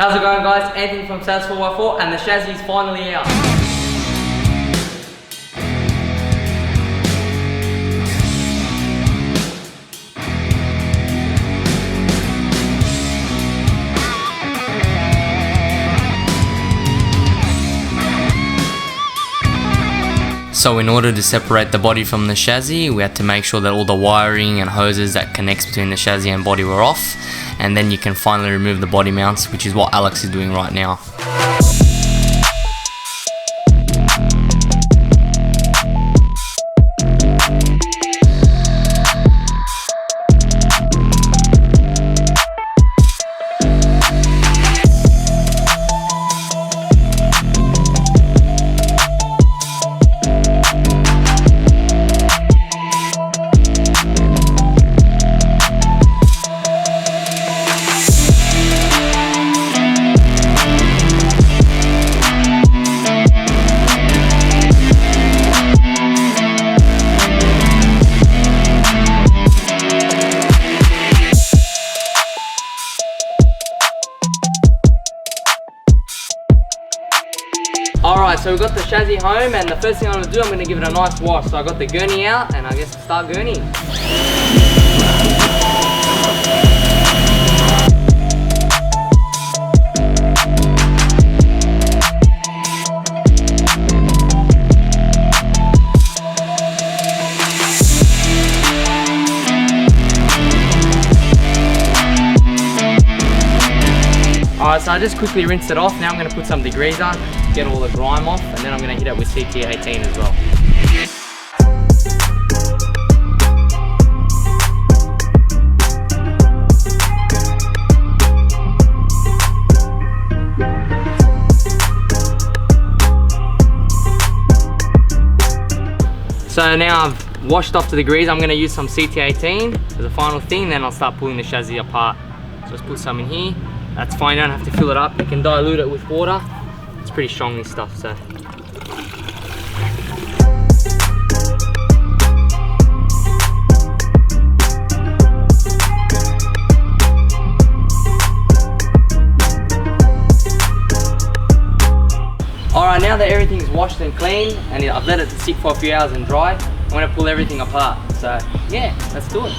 How's it going, guys? Anthony from 1000HP and the chassis is finally out. So in order to separate the body from the chassis, we had to make sure that all the wiring and hoses that connects between the chassis and body were off, and then you can finally remove the body mounts, which is what Alex is doing right now. Alright, so we've got the chassis home, and the first thing I'm going to do, I'm going to give it a nice wash. So I got the gurney out, and I guess we'll start gurneying. Alright, so I just quickly rinsed it off. Now I'm going to put some Degrease on, get all the grime off, and then I'm going to hit it with CT18 as well. So now I've washed off the Degrease, I'm going to use some CT18 as a final thing, then I'll start pulling the chassis apart. So let's put some in here. That's fine, you don't have to fill it up. You can dilute it with water. It's pretty strong, this stuff, so. Alright, now that everything's washed and clean, and I've let it sit for a few hours and dry, I'm going to pull everything apart. So, yeah, let's do it.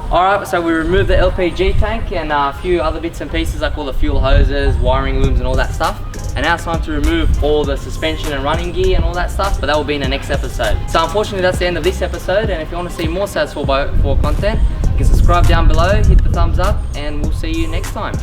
Alright, so we removed the LPG tank and a few other bits and pieces like all the fuel hoses, wiring looms and all that stuff. And now it's time to remove all the suspension and running gear and all that stuff, but that will be in the next episode. So unfortunately that's the end of this episode, and if you want to see more 1000HP content, you can subscribe down below, hit the thumbs up, and we'll see you next time.